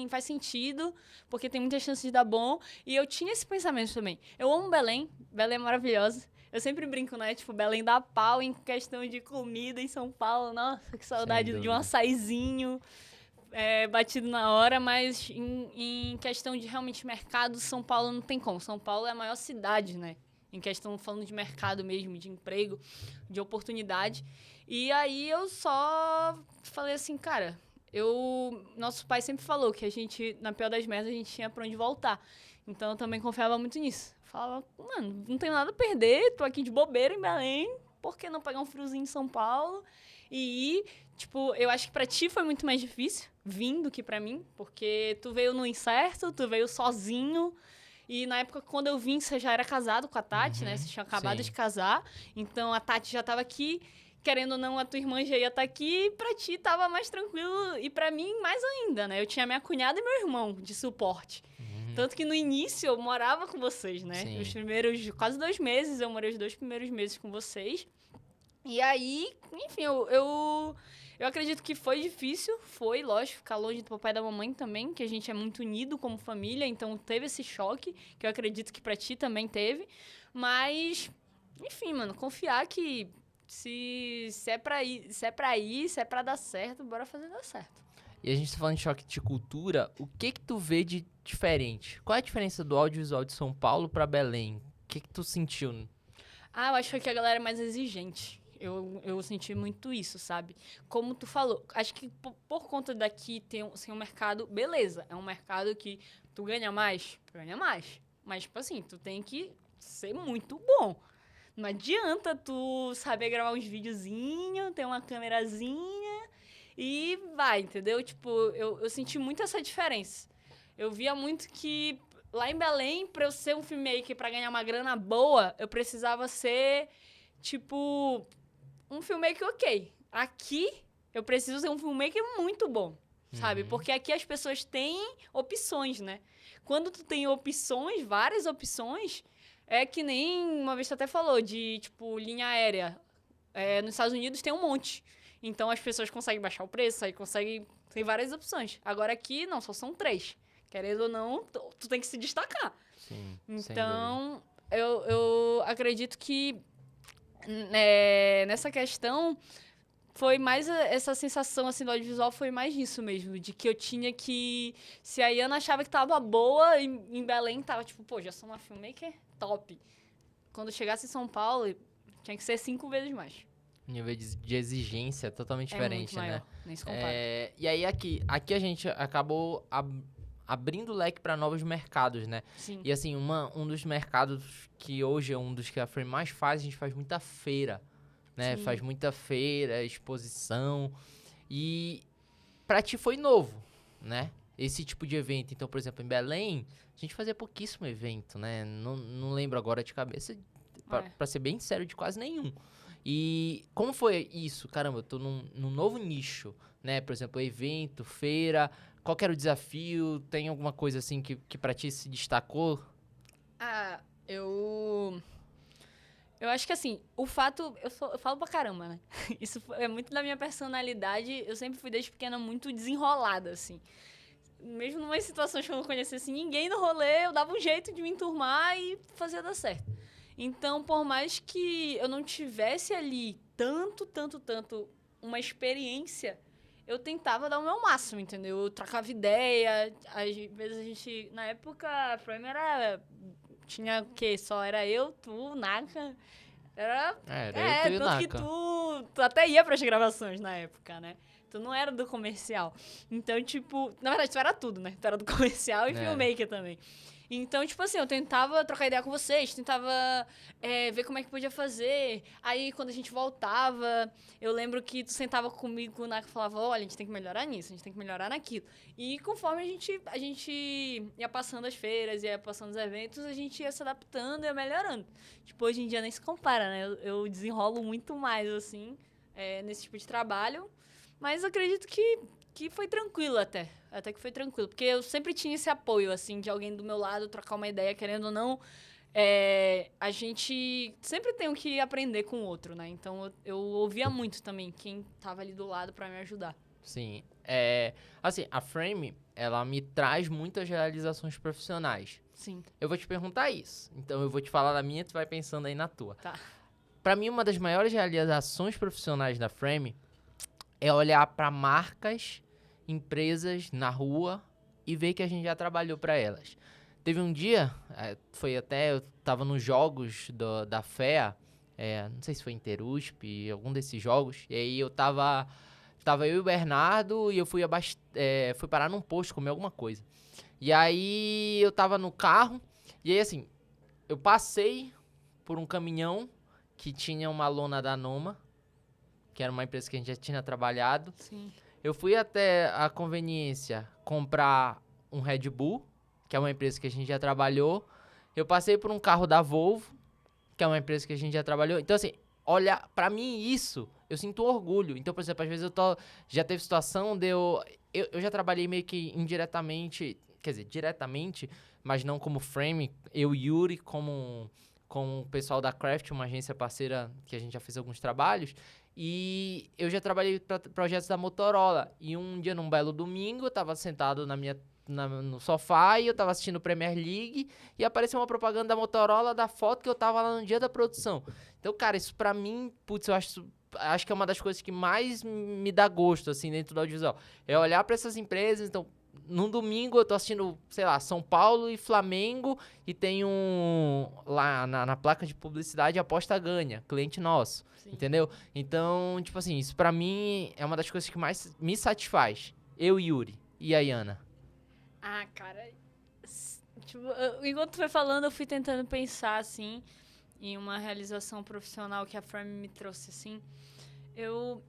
faz sentido, porque tem muita chance de dar bom. E eu tinha esse pensamento também. Eu amo Belém, Belém é maravilhosa. Eu sempre brinco, né? Tipo, Belém dá pau em questão de comida em São Paulo. Nossa, que saudade de um açaizinho batido na hora. Mas em questão de realmente mercado, São Paulo não tem como. São Paulo é a maior cidade, né? Em questão, falando de mercado mesmo, de emprego, de oportunidade. E aí eu só falei assim, cara, nosso pai sempre falou que a gente, na pior das merdas, a gente tinha pra onde voltar. Então eu também confiava muito nisso. Falava, mano, não tenho nada a perder, tô aqui de bobeira em Belém, por que não pegar um friozinho em São Paulo? E ir, tipo, eu acho que pra ti foi muito mais difícil vir do que pra mim, porque tu veio no incerto, tu veio sozinho. E na época, quando eu vim, você já era casado com a Tati, né? Você tinha acabado de casar. Então, a Tati já tava aqui. Querendo ou não, a tua irmã já ia estar aqui. E pra ti, tava mais tranquilo. E pra mim, mais ainda, né? Eu tinha minha cunhada e meu irmão de suporte. Tanto que no início, eu morava com vocês, né? Sim. Os primeiros, quase 2 meses, eu morei os 2 primeiros meses com vocês. E aí, enfim, eu acredito que foi difícil, foi, lógico, ficar longe do papai e da mamãe também, que a gente é muito unido como família, então teve esse choque, que eu acredito que pra ti também teve. Mas, enfim, mano, confiar que se é pra ir, se é pra dar certo, bora fazer dar certo. E a gente tá falando de choque de cultura, o que tu vê de diferente? Qual é a diferença do audiovisual de São Paulo pra Belém? O que tu sentiu? Eu acho que a galera é mais exigente. Eu senti muito isso, sabe? Como tu falou, acho que por conta daqui ser um mercado, beleza, é um mercado que tu ganha mais. Mas, tipo assim, tu tem que ser muito bom. Não adianta tu saber gravar uns videozinhos, ter uma câmerazinha e vai, entendeu? Tipo, eu senti muito essa diferença. Eu via muito que lá em Belém, pra eu ser um filmmaker, pra ganhar uma grana boa, eu precisava ser, tipo, um filmmaker ok. Aqui, eu preciso ser um filmmaker muito bom, sabe? Porque aqui as pessoas têm opções, né? Quando tu tem opções, várias opções, é que nem uma vez tu até falou de, tipo, linha aérea. Nos Estados Unidos tem um monte. Então as pessoas conseguem baixar o preço, aí conseguem... Tem várias opções. Agora aqui, não, só são 3. Querendo ou não, tu tem que se destacar. Sim, então, eu acredito que nessa questão foi mais essa sensação assim do audiovisual, foi mais isso mesmo, de que eu tinha que, se a Iana achava que tava boa em Belém, tava tipo, pô, já sou uma filmmaker top. Quando chegasse em São Paulo, tinha que ser 5 vezes mais. O nível de exigência é totalmente diferente, muito maior, né? nem se compara. E aí aqui a gente acabou abrindo o leque para novos mercados, né? Sim. E assim, um dos mercados que hoje é um dos que a Frame mais faz, a gente faz muita feira, né? Sim. Faz muita feira, exposição. E pra ti foi novo, né? esse tipo de evento. Então, por exemplo, em Belém, a gente fazia pouquíssimo evento, né? Não lembro agora de cabeça, pra ser bem sério, de quase nenhum. E como foi isso? Caramba, eu tô num novo nicho, né? Por exemplo, evento, feira. Qual que era o desafio? Tem alguma coisa assim que pra ti se destacou? Ah, eu acho que assim, o fato. Eu falo pra caramba, né? Isso é muito da minha personalidade. Eu sempre fui desde pequena muito desenrolada, assim. Mesmo numa situações que eu não conhecesse ninguém no rolê, eu dava um jeito de me enturmar e fazia dar certo. Então, por mais que eu não tivesse ali tanto uma experiência, eu tentava dar o meu máximo, entendeu? Eu trocava ideia, às vezes a gente... Na época, a Frame era... Tinha o quê? Só era eu, tu, Naka. Era eu, tu e o Tanto que Naka. tu até ia pras gravações na época, né? Tu não era do comercial. Então, tipo... Na verdade, tu era tudo, né? Tu era do comercial e filmmaker também. Então, tipo assim, eu tentava trocar ideia com vocês, tentava ver como é que podia fazer. Aí, quando a gente voltava, eu lembro que tu sentava comigo e falava, olha, a gente tem que melhorar nisso, a gente tem que melhorar naquilo. E conforme a gente ia passando as feiras, ia passando os eventos, a gente ia se adaptando e ia melhorando. Tipo, hoje em dia nem se compara, né? Eu desenrolo muito mais, assim, nesse tipo de trabalho. Mas eu acredito que foi tranquilo até. Até que foi tranquilo. Porque eu sempre tinha esse apoio, assim, de alguém do meu lado, trocar uma ideia, querendo ou não. A gente sempre tem o que aprender com o outro, né? Então, eu ouvia muito também quem tava ali do lado pra me ajudar. Sim. Assim, a Frame, ela me traz muitas realizações profissionais. Sim. Eu vou te perguntar isso. Então, eu vou te falar da minha, tu vai pensando aí na tua. Tá. Pra mim, uma das maiores realizações profissionais da Frame é olhar pra marcas, empresas na rua e ver que a gente já trabalhou pra elas. Teve um dia, eu tava nos jogos da FEA, não sei se foi Interusp, algum desses jogos, e aí tava eu e o Bernardo e eu fui parar num posto comer alguma coisa. E aí eu tava no carro, e aí assim, eu passei por um caminhão que tinha uma lona da Noma, que era uma empresa que a gente já tinha trabalhado. Sim. Eu fui até a conveniência comprar um Red Bull, que é uma empresa que a gente já trabalhou. Eu passei por um carro da Volvo, que é uma empresa que a gente já trabalhou. Então, assim, olha, pra mim isso, eu sinto orgulho. Então, por exemplo, às vezes já teve situação de eu já trabalhei meio que indiretamente, quer dizer, diretamente, mas não como Frame, eu e Yuri, com o pessoal da Craft, uma agência parceira que a gente já fez alguns trabalhos. E eu já trabalhei para projetos da Motorola. E um dia, num belo domingo, eu tava sentado no sofá e eu tava assistindo Premier League e apareceu uma propaganda da Motorola da foto que eu tava lá no dia da produção. Então, cara, isso pra mim, putz, eu acho que é uma das coisas que mais me dá gosto, assim, dentro do audiovisual. É olhar pra essas empresas, então... Num domingo eu tô assistindo, sei lá, São Paulo e Flamengo e tem lá na placa de publicidade aposta ganha, cliente nosso, Sim. entendeu? Então, tipo assim, isso pra mim é uma das coisas que mais me satisfaz. Eu e Yuri. E a Yana? Ah, cara, tipo, enquanto tu foi falando, eu fui tentando pensar, assim, em uma realização profissional que a Frame me trouxe, assim. Eu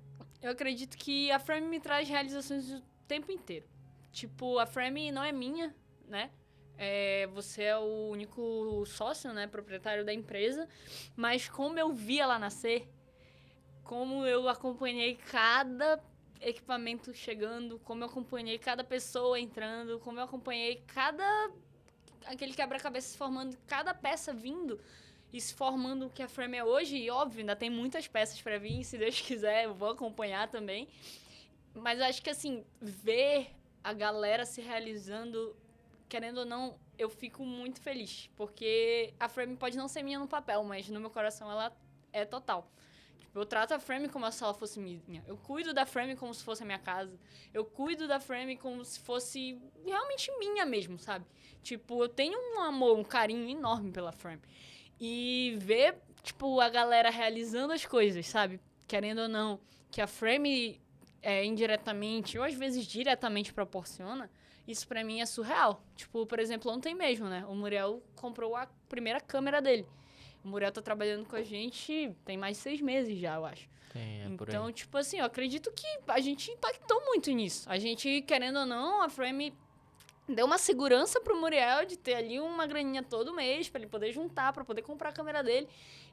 acredito que a Frame me traz realizações o tempo inteiro. Tipo, a Frame não é minha, né? Você é o único sócio, né? Proprietário da empresa. Mas como eu vi ela nascer, como eu acompanhei cada equipamento chegando, como eu acompanhei cada pessoa entrando, como eu acompanhei aquele quebra-cabeça se formando, cada peça vindo e se formando o que a Frame é hoje. E óbvio, ainda tem muitas peças para vir, se Deus quiser, eu vou acompanhar também. Mas eu acho que, assim, ver a galera se realizando, querendo ou não, eu fico muito feliz. Porque a Frame pode não ser minha no papel, mas no meu coração ela é total. Tipo, eu trato a Frame como se ela fosse minha. Eu cuido da Frame como se fosse a minha casa. Eu cuido da Frame como se fosse realmente minha mesmo, sabe? Tipo, eu tenho um amor, um carinho enorme pela Frame. E ver, tipo, a galera realizando as coisas, sabe? Querendo ou não, que a Frame... indiretamente, ou às vezes diretamente proporciona, isso pra mim é surreal. Tipo, por exemplo, ontem mesmo, né? O Muriel comprou a primeira câmera dele. O Muriel tá trabalhando com a gente tem mais de 6 meses já, eu acho. Por aí. Tipo assim, eu acredito que a gente impactou muito nisso. A gente, querendo ou não, a Frame deu uma segurança pro Muriel de ter ali uma graninha todo mês pra ele poder juntar, pra poder comprar a câmera dele.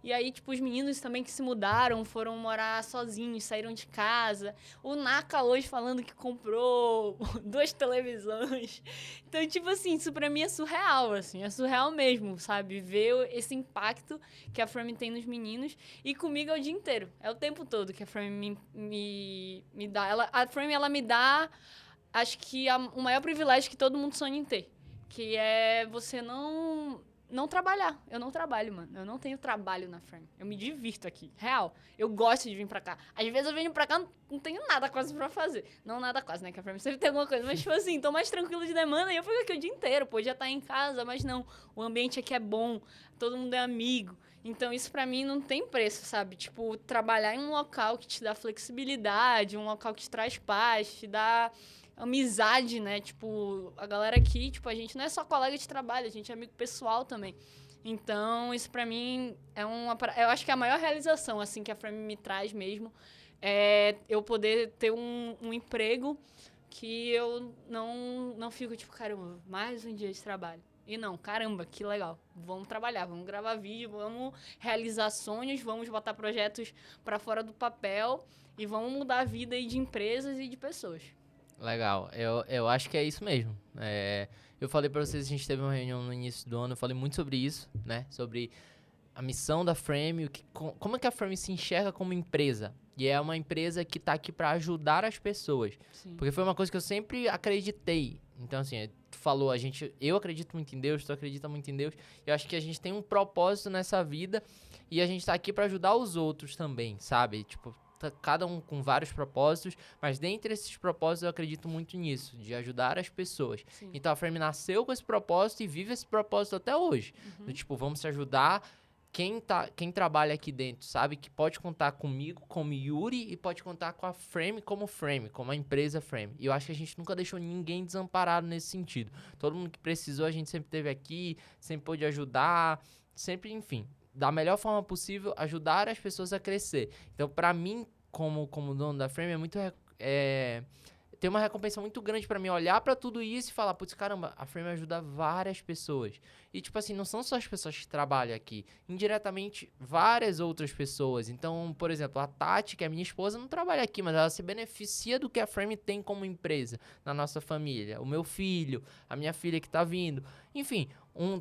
E aí, tipo, os meninos também que se mudaram, foram morar sozinhos, saíram de casa. O Naka hoje falando que comprou 2 televisões. Então, tipo assim, isso pra mim é surreal, assim, é surreal mesmo, sabe? Ver esse impacto que a Frame tem nos meninos. E comigo é o dia inteiro, é o tempo todo que a Frame me dá. A Frame, ela me dá, acho que o maior privilégio que todo mundo sonha em ter, que é você não trabalhar. Eu não trabalho, mano. Eu não tenho trabalho na Frame. Eu me divirto aqui. Real. Eu gosto de vir pra cá. Às vezes eu venho pra cá, não tenho nada quase pra fazer. Não nada quase, né? Que a Frame sempre tem alguma coisa. Mas, tipo assim, tô mais tranquilo de demanda e eu fico aqui o dia inteiro. Podia estar em casa, mas não. O ambiente aqui é bom. Todo mundo é amigo. Então, isso pra mim não tem preço, sabe? Tipo, trabalhar em um local que te dá flexibilidade, um local que te traz paz, te dá amizade, né? Tipo, a galera aqui, tipo, a gente não é só colega de trabalho, a gente é amigo pessoal também. Então, isso pra mim é eu acho que é a maior realização, assim, que a Frame me traz mesmo, é eu poder ter um emprego que eu não fico, tipo, caramba, mais um dia de trabalho. E não, caramba, que legal. Vamos trabalhar, vamos gravar vídeo, vamos realizar sonhos, vamos botar projetos pra fora do papel e vamos mudar a vida aí de empresas e de pessoas. Legal, eu acho que é isso mesmo. Eu falei pra vocês, a gente teve uma reunião no início do ano, eu falei muito sobre isso, né? Sobre a missão da Frame, como é que a Frame se enxerga como empresa. E é uma empresa que tá aqui pra ajudar as pessoas. Sim. Porque foi uma coisa que eu sempre acreditei. Então, assim, tu falou, eu acredito muito em Deus, tu acredita muito em Deus. Eu acho que a gente tem um propósito nessa vida e a gente tá aqui pra ajudar os outros também, sabe? Tipo, cada um com vários propósitos, mas dentre esses propósitos eu acredito muito nisso, de ajudar as pessoas. Sim. Então a Frame nasceu com esse propósito e vive esse propósito até hoje. Do tipo, vamos se ajudar. Quem trabalha aqui dentro sabe que pode contar comigo como Yuri e pode contar com a Frame, como a empresa Frame. E eu acho que a gente nunca deixou ninguém desamparado nesse sentido. Todo mundo que precisou, a gente sempre esteve aqui, sempre pôde ajudar, sempre, enfim, da melhor forma possível, ajudar as pessoas a crescer. Então, pra mim, como dono da Frame, tem uma recompensa muito grande pra mim olhar pra tudo isso e falar, putz, caramba, a Frame ajuda várias pessoas. E, tipo assim, não são só as pessoas que trabalham aqui. Indiretamente, várias outras pessoas. Então, por exemplo, a Tati, que é minha esposa, não trabalha aqui, mas ela se beneficia do que a Frame tem como empresa na nossa família. O meu filho, a minha filha que tá vindo. Enfim,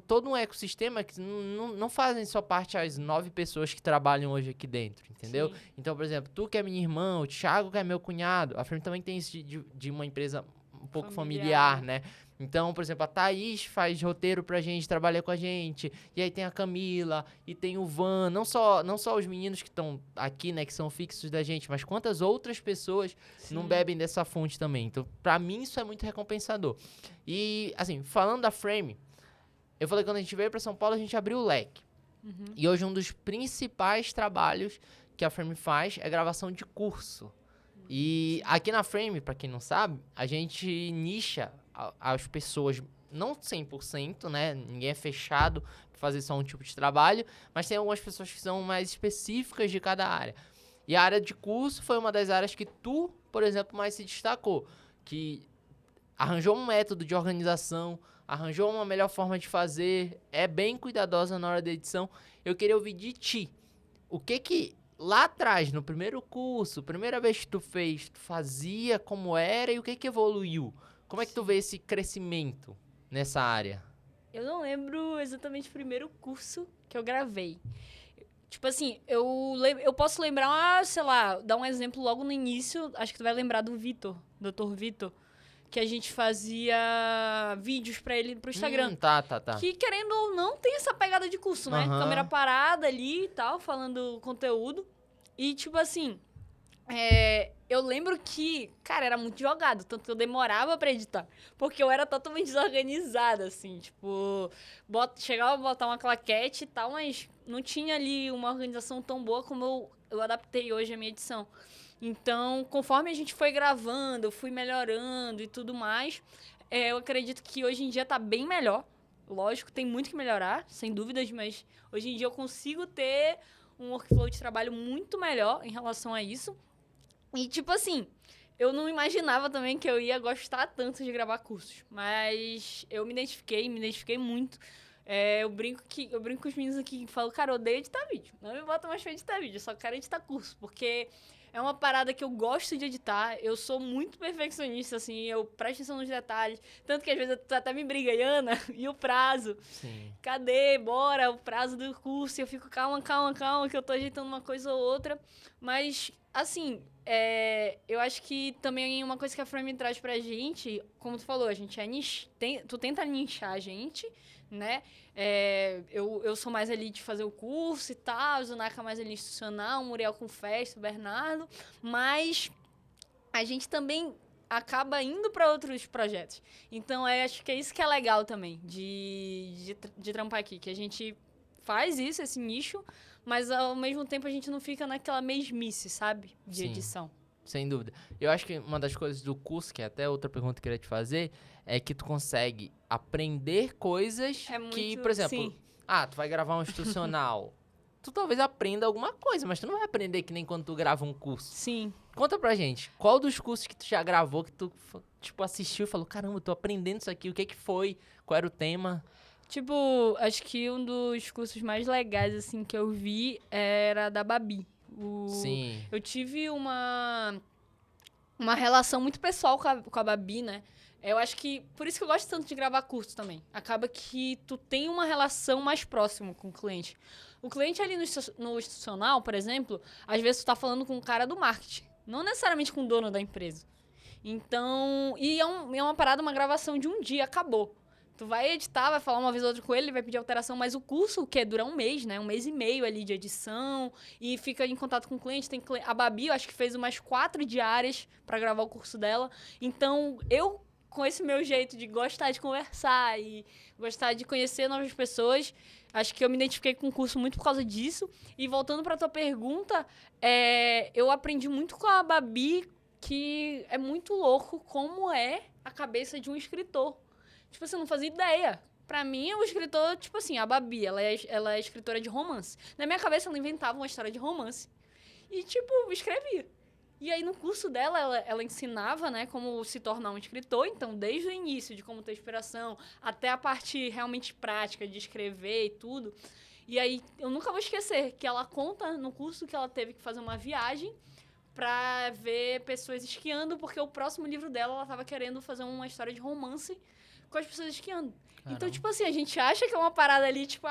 todo um ecossistema que não fazem só parte as 9 pessoas que trabalham hoje aqui dentro, entendeu? Sim. Então, por exemplo, tu que é minha irmã, o Thiago que é meu cunhado, a Frame também tem isso de uma empresa um pouco familiar, né? Então, por exemplo, a Thaís faz roteiro pra gente, trabalha com a gente, e aí tem a Camila, e tem o Van, não só os meninos que estão aqui, né, que são fixos da gente, mas quantas outras pessoas não bebem dessa fonte também. Então, pra mim, isso é muito recompensador. E, assim, falando da Frame, eu falei que quando a gente veio pra São Paulo, a gente abriu o leque. E hoje um dos principais trabalhos que a Frame faz é gravação de curso. E aqui na Frame, pra quem não sabe, a gente nicha as pessoas, não 100%, né? Ninguém é fechado pra fazer só um tipo de trabalho, mas tem algumas pessoas que são mais específicas de cada área. E a área de curso foi uma das áreas que tu, por exemplo, mais se destacou, que arranjou um método de organização, arranjou uma melhor forma de fazer, é bem cuidadosa na hora da edição. Eu queria ouvir de ti, o que lá atrás, no primeiro curso, primeira vez que tu fez, tu fazia como era e o que evoluiu? Como é que tu vê esse crescimento nessa área? Eu não lembro exatamente o primeiro curso que eu gravei. Tipo assim, eu posso lembrar, sei lá, dar um exemplo logo no início, acho que tu vai lembrar do Vitor, Dr. Vitor, que a gente fazia vídeos pra ele pro Instagram. Tá. Que, querendo ou não, tem essa pegada de curso, né? Câmera parada ali e tal, falando conteúdo. E, tipo assim, eu lembro que, cara, era muito jogado, tanto que eu demorava pra editar. Porque eu era totalmente desorganizada, assim, tipo, chegava a botar uma claquete e tal, mas não tinha ali uma organização tão boa como eu adaptei hoje a minha edição. Então, conforme a gente foi gravando, eu fui melhorando e tudo mais, eu acredito que hoje em dia tá bem melhor. Lógico, tem muito que melhorar, sem dúvidas, mas hoje em dia eu consigo ter um workflow de trabalho muito melhor em relação a isso. E, tipo assim, eu não imaginava também que eu ia gostar tanto de gravar cursos. Mas eu me identifiquei muito. Eu brinco com os meninos aqui que falam, cara, eu odeio editar vídeo. Não me bota mais pra editar vídeo, eu só quero editar curso. Porque é uma parada que eu gosto de editar. Eu sou muito perfeccionista, assim, eu presto atenção nos detalhes. Tanto que às vezes tu até me briga, Iana, e o prazo? Sim. Cadê? Bora, o prazo do curso. E eu fico, calma, que eu tô ajeitando uma coisa ou outra. Mas, assim, eu acho que também uma coisa que a Frame traz pra gente, como tu falou, a gente tu tenta nichar a gente, né? Eu sou mais ali de fazer o curso e tal, o Naka mais ali institucional, o Muriel com festa, o Bernardo, mas a gente também acaba indo para outros projetos. Então, acho que é isso que é legal também de trampar aqui, que a gente faz isso, esse nicho, mas ao mesmo tempo a gente não fica naquela mesmice, sabe? De Sim. edição. Sem dúvida. Eu acho que uma das coisas do curso, que é até outra pergunta que eu queria te fazer, é que tu consegue aprender coisas que, por exemplo, sim. tu vai gravar um institucional. Tu talvez aprenda alguma coisa, mas tu não vai aprender que nem quando tu grava um curso. Sim. Conta pra gente, qual dos cursos que tu já gravou que tu, tipo, assistiu e falou, caramba, eu tô aprendendo isso aqui, o que que foi? Qual era o tema? Tipo, acho que um dos cursos mais legais, assim, que eu vi era da Babi. Sim. Eu tive uma relação muito pessoal com a Babi, né? Eu acho que, por isso que eu gosto tanto de gravar curso também. Acaba que tu tem uma relação mais próxima com o cliente. O cliente ali no institucional, por exemplo, às vezes tu tá falando com o cara do marketing, não necessariamente com o dono da empresa. Então, é uma parada, uma gravação de um dia, acabou. Tu vai editar, vai falar uma vez ou outra com ele, vai pedir alteração, mas o curso, que dura um mês, né? Um mês e meio ali de edição, e fica em contato com o cliente. A Babi, eu acho que fez umas 4 diárias para gravar o curso dela. Então, eu, com esse meu jeito de gostar de conversar e gostar de conhecer novas pessoas, acho que eu me identifiquei com o curso muito por causa disso. E voltando para tua pergunta, eu aprendi muito com a Babi, que é muito louco como é a cabeça de um escritor. Tipo assim, eu não fazia ideia. Pra mim, o escritor, tipo assim, a Babi, ela é escritora de romance. Na minha cabeça, ela inventava uma história de romance. E, tipo, escrevia. E aí, no curso dela, ela ensinava, né, como se tornar um escritor. Então, desde o início, de como ter inspiração, até a parte realmente prática de escrever e tudo. E aí, eu nunca vou esquecer que ela conta no curso que ela teve que fazer uma viagem pra ver pessoas esquiando, porque o próximo livro dela, ela tava querendo fazer uma história de romance com as pessoas esquiando. Caramba. Então, tipo assim, a gente acha que é uma parada ali, tipo,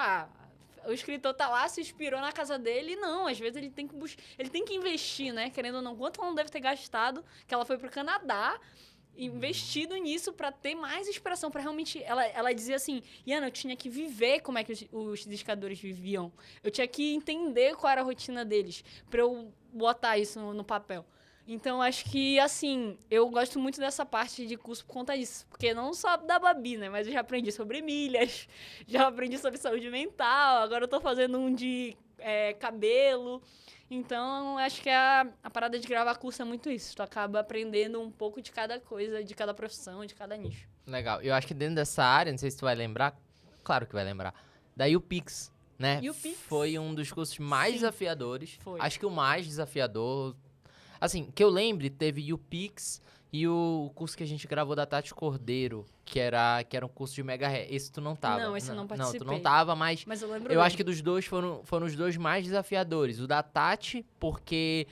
o escritor tá lá, se inspirou na casa dele, e não, às vezes ele tem que ele tem que investir, né? Querendo ou não, quanto ela não deve ter gastado, que ela foi pro Canadá, investido nisso pra ter mais inspiração, pra realmente... Ela dizia assim, Iana, eu tinha que viver como é que os esquiadores viviam. Eu tinha que entender qual era a rotina deles, pra eu botar isso no papel. Então, acho que, assim, eu gosto muito dessa parte de curso por conta disso. Porque não só da Babi, né? Mas eu já aprendi sobre milhas, já aprendi sobre saúde mental, agora eu tô fazendo um de cabelo. Então, acho que a parada de gravar curso é muito isso. Tu acaba aprendendo um pouco de cada coisa, de cada profissão, de cada nicho. Legal. Eu acho que dentro dessa área, não sei se tu vai lembrar, claro que vai lembrar, da UPix, né? UPix. Foi um dos cursos mais desafiadores. Foi. Acho que o mais desafiador. Assim, que eu lembre, teve UPix e o curso que a gente gravou da Tati Cordeiro, que era um curso de Mega Ré. Esse tu não tava. Não, esse eu não participei. Não, tu não tava, mas Mas eu lembro eu bem. acho que dos dois foram os dois mais desafiadores. O da Tati, porque,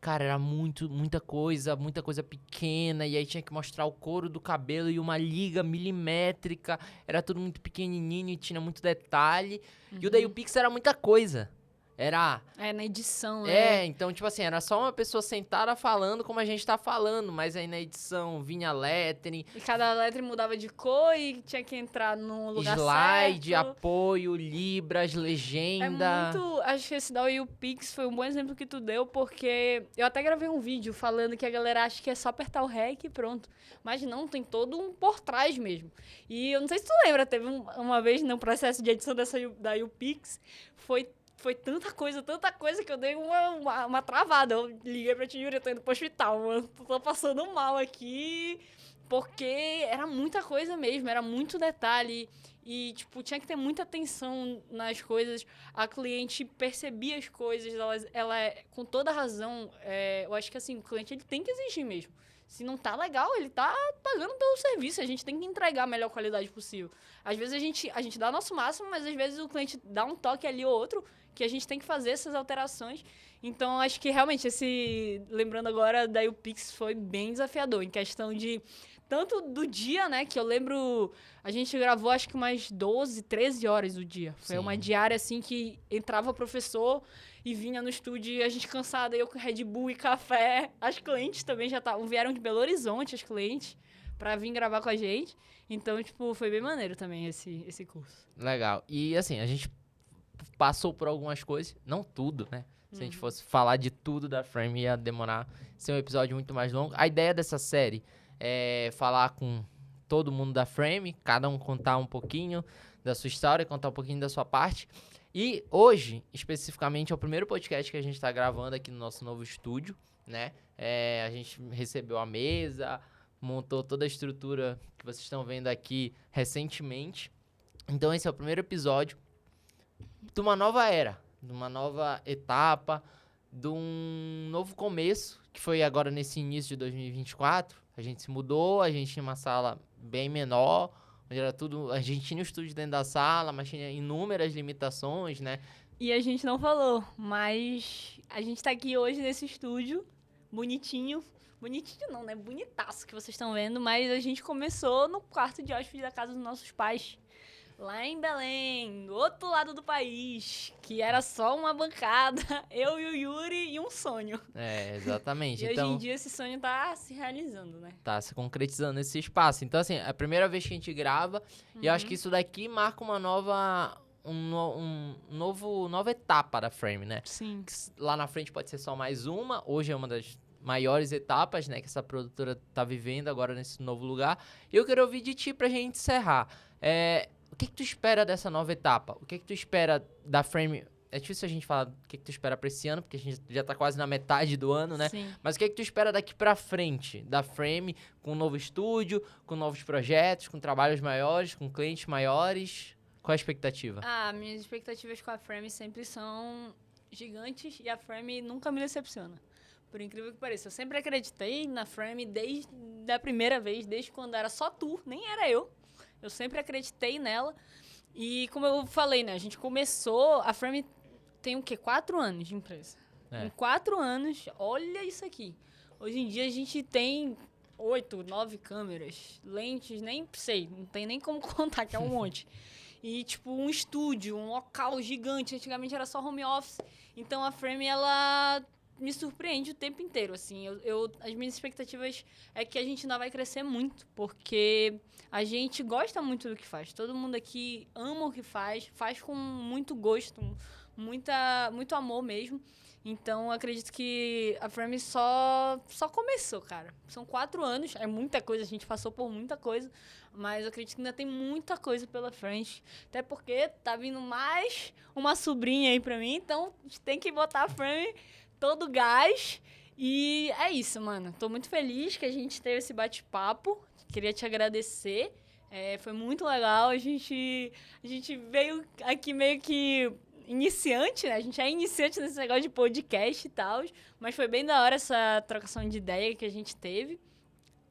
cara, era muita coisa pequena, e aí tinha que mostrar o couro do cabelo e uma liga milimétrica. Era tudo muito pequenininho e tinha muito detalhe. E o da UPix era muita coisa. Era... na edição, né? então, tipo assim, era só uma pessoa sentada falando como a gente tá falando, mas aí na edição vinha lettering, E cada letra mudava de cor e tinha que entrar no lugar slide, certo. apoio, libras, legenda. Acho que esse da UPix foi um bom exemplo que tu deu, porque eu até gravei um vídeo falando que a galera acha que é só apertar o REC e pronto. Mas não, tem todo um por trás mesmo. E eu não sei se tu lembra, teve uma vez no processo de edição da UPix, foi tanta coisa que eu dei uma travada. Eu liguei pra tia Yuri, eu tô indo pro hospital, mano. Tô passando mal aqui, porque era muita coisa mesmo, era muito detalhe. E, tipo, tinha que ter muita atenção nas coisas. A cliente percebia as coisas, ela com toda razão, eu acho que, assim, o cliente ele tem que exigir mesmo. Se não tá legal, ele tá pagando pelo serviço. A gente tem que entregar a melhor qualidade possível. Às vezes a gente dá o nosso máximo, mas às vezes o cliente dá um toque ali ou outro que a gente tem que fazer essas alterações. Então, acho que realmente lembrando agora, daí o Pix foi bem desafiador, em questão de tanto do dia, né, que eu lembro, a gente gravou acho que umas 12, 13 horas do dia. Foi uma diária, assim, que entrava o professor e vinha no estúdio, e a gente cansada, eu com Red Bull e café. As clientes também vieram de Belo Horizonte, as clientes, pra vir gravar com a gente. Então, tipo, foi bem maneiro também esse curso. Legal. E, assim, a gente passou por algumas coisas, não tudo, né? Se a gente fosse falar de tudo da Frame, ia demorar, ser um episódio muito mais longo. A ideia dessa série é falar com todo mundo da Frame, cada um contar um pouquinho da sua história, contar um pouquinho da sua parte. E hoje, especificamente, é o primeiro podcast que a gente está gravando aqui no nosso novo estúdio, né? A gente recebeu a mesa, montou toda a estrutura que vocês estão vendo aqui recentemente. Então, esse é o primeiro episódio de uma nova era, de uma nova etapa, de um novo começo, que foi agora nesse início de 2024. A gente se mudou, a gente tinha uma sala bem menor, onde era tudo... A gente tinha um estúdio dentro da sala, mas tinha inúmeras limitações, né? E a gente não falou, mas a gente tá aqui hoje nesse estúdio, bonitinho. Bonitinho não, né? Bonitaço que vocês estão vendo, mas a gente começou no quarto de hóspede da casa dos nossos pais. Lá em Belém, do outro lado do país, que era só uma bancada, eu e o Yuri e um sonho. Exatamente. E então, hoje em dia esse sonho tá se realizando, né? tá se concretizando esse espaço. Então, assim, é a primeira vez que a gente grava, e eu acho que isso daqui marca uma nova etapa da Frame, né? Sim. Lá na frente pode ser só mais uma, hoje é uma das maiores etapas, né, que essa produtora tá vivendo agora nesse novo lugar. E eu quero ouvir de ti pra gente encerrar. O que tu espera dessa nova etapa? O que tu espera da Frame? É difícil a gente falar o que tu espera pra esse ano, porque a gente já tá quase na metade do ano, né? Sim. Mas o que tu espera daqui pra frente da Frame, com um novo estúdio, com novos projetos, com trabalhos maiores, com clientes maiores? Qual a expectativa? Minhas expectativas com a Frame sempre são gigantes e a Frame nunca me decepciona. Por incrível que pareça. Eu sempre acreditei na Frame desde a primeira vez, desde quando era só tu, nem era eu. Eu sempre acreditei nela. E como eu falei, né? A gente começou... A Frame tem o quê? 4 anos de empresa. Em 4 anos, olha isso aqui. Hoje em dia a gente tem 8, 9 câmeras, lentes, nem sei, não tem nem como contar, que é um monte. E, tipo, um estúdio, um local gigante. Antigamente era só home office. Então, a Frame, ela me surpreende o tempo inteiro, assim. As minhas expectativas é que a gente ainda vai crescer muito, porque a gente gosta muito do que faz. Todo mundo aqui ama o que faz com muito gosto, muito amor mesmo. Então, acredito que a Frame só começou, cara. São 4 anos, é muita coisa, a gente passou por muita coisa, mas eu acredito que ainda tem muita coisa pela frente. Até porque tá vindo mais uma sobrinha aí pra mim, então a gente tem que botar a Frame todo gás. E é isso, mano. Tô muito feliz que a gente teve esse bate-papo. Queria te agradecer. Foi muito legal. A gente veio aqui meio que iniciante, né? A gente é iniciante nesse negócio de podcast e tal. Mas foi bem da hora essa trocação de ideia que a gente teve.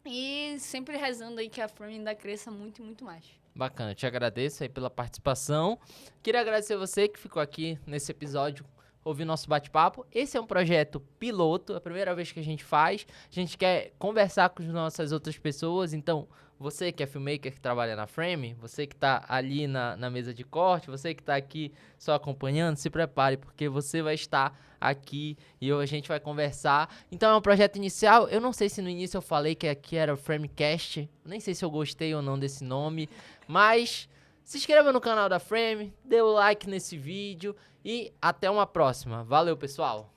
E sempre rezando aí que a Frame ainda cresça muito e muito mais. Bacana, te agradeço aí pela participação. Queria agradecer você que ficou aqui nesse episódio, ouvir nosso bate-papo. Esse é um projeto piloto, é a primeira vez que a gente faz. A gente quer conversar com as nossas outras pessoas, então você que é filmmaker, que trabalha na Frame, você que tá ali na mesa de corte, você que tá aqui só acompanhando, se prepare, porque você vai estar aqui e a gente vai conversar. Então é um projeto inicial, eu não sei se no início eu falei que aqui era o Framecast, nem sei se eu gostei ou não desse nome, mas se inscreva no canal da Frame, dê o like nesse vídeo e até uma próxima. Valeu, pessoal!